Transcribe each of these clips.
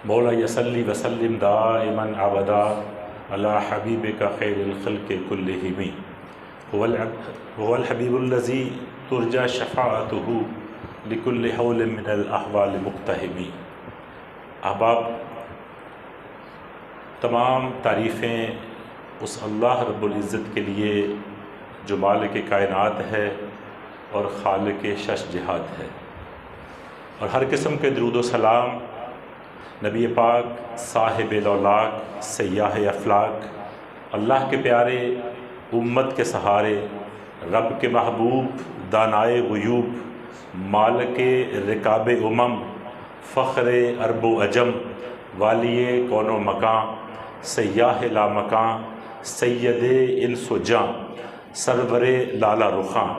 مولا یصلی وسلم دائما ابدا علی حبیبک خیر الخلق کلہم هو الحبیب الذی ترجى شفاعته لكل حول من الاحوال مقتحم۔ احباب، تمام تعریفیں اس اللہ رب العزت کے لیے جو مالک کائنات ہے اور خالق شش جہات ہے، اور ہر قسم کے درود و سلام نبی پاک صاحب لولاک سیاح افلاک، اللہ کے پیارے، امت کے سہارے، رب کے محبوب، دانائے غیوب، مالک رکاب امم، فخر عرب و عجم، والی کون و مکان، سیاح لامکان، سید انس و جاں، سرور لالا رخاں،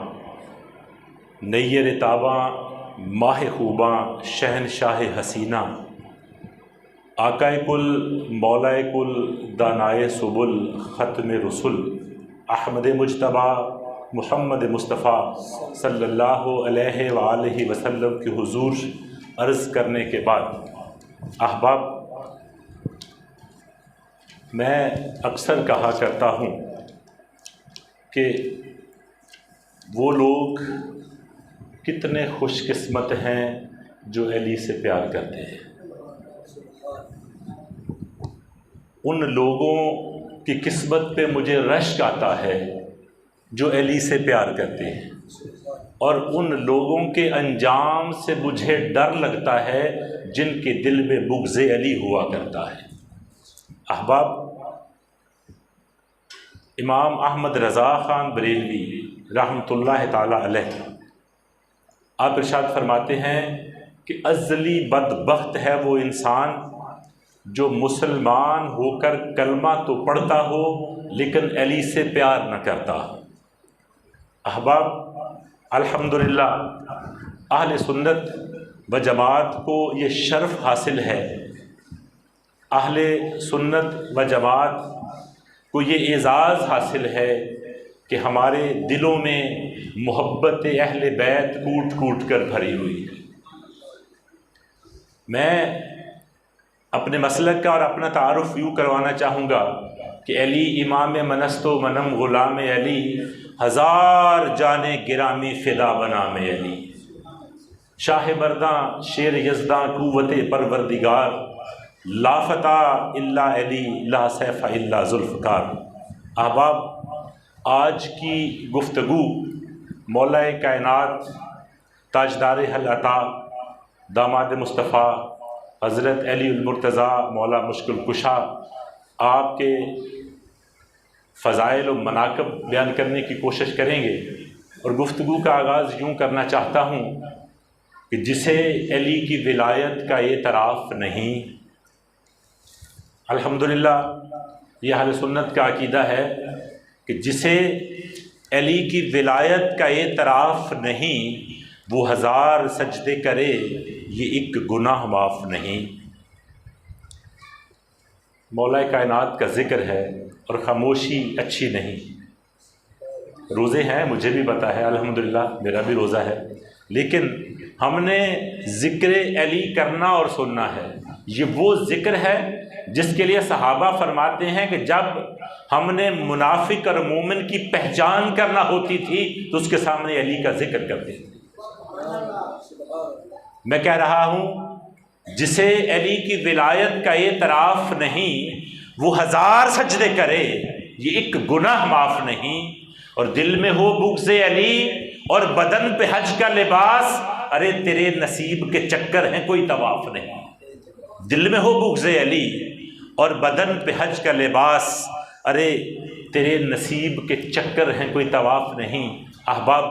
نیر تاباں، ماہ خوباں، شہنشاہ حسینہ، آقائے کل، مولائے کل، دانائے سبل، ختم رسل، احمد مجتبیٰ محمد مصطفیٰ صلی اللہ علیہ وآلہ وسلم کی حضور عرض کرنے کے بعد، احباب، میں اکثر کہا کرتا ہوں کہ وہ لوگ کتنے خوش قسمت ہیں جو علی سے پیار کرتے ہیں۔ ان لوگوں کی قسمت پہ مجھے رشک آتا ہے جو علی سے پیار کرتے ہیں، اور ان لوگوں کے انجام سے مجھے ڈر لگتا ہے جن کے دل میں بغض علی ہوا کرتا ہے۔ احباب، امام احمد رضا خان بریلوی رحمۃ اللہ تعالی علیہ، آپ ارشاد فرماتے ہیں کہ ازلی بدبخت ہے وہ انسان جو مسلمان ہو کر کلمہ تو پڑھتا ہو لیکن علی سے پیار نہ کرتا۔ احباب، الحمدللہ اہل سنت و جماعت کو یہ شرف حاصل ہے، اہل سنت و جماعت کو یہ اعزاز حاصل ہے کہ ہمارے دلوں میں محبت اہل بیت کوٹ کوٹ کر بھری ہوئی ہے۔ میں اپنے مسلک کا اور اپنا تعارف یوں کروانا چاہوں گا کہ علی امام منست و منم غلام علی، ہزار جانے گرامی فدا بنام علی، شاہ مرداں شیر یزداں قوت پروردگار، لا فتح الا علی لا سیف الا ذوالفقار۔ احباب، آج کی گفتگو مولا کائنات، تاجدار حل عطا، داماد مصطفیٰ حضرت علی المرتضیٰ مولا مشکل کشا، آپ کے فضائل و مناقب بیان کرنے کی کوشش کریں گے، اور گفتگو کا آغاز یوں کرنا چاہتا ہوں کہ جسے علی کی ولایت کا اعتراف نہیں، الحمدللہ یہ اہل سنت کا عقیدہ ہے کہ جسے علی کی ولایت کا اعتراف نہیں وہ ہزار سجدے کرے یہ ایک گناہ معاف نہیں۔ مولا کائنات کا ذکر ہے اور خاموشی اچھی نہیں۔ روزے ہیں، مجھے بھی پتہ ہے، الحمدللہ میرا بھی روزہ ہے، لیکن ہم نے ذکر علی کرنا اور سننا ہے۔ یہ وہ ذکر ہے جس کے لیے صحابہ فرماتے ہیں کہ جب ہم نے منافق اور مومن کی پہچان کرنا ہوتی تھی تو اس کے سامنے علی کا ذکر کرتے تھے۔ میں کہہ رہا ہوں جسے علی کی ولایت کا اعتراف نہیں وہ ہزار سجدے کرے یہ ایک گناہ معاف نہیں، اور دل میں ہو بغض علی اور بدن پہ حج کا لباس، ارے تیرے نصیب کے چکر ہیں کوئی طواف نہیں۔ دل میں ہو بغض علی اور بدن پہ حج کا لباس، ارے تیرے نصیب کے چکر ہیں کوئی طواف نہیں۔ احباب،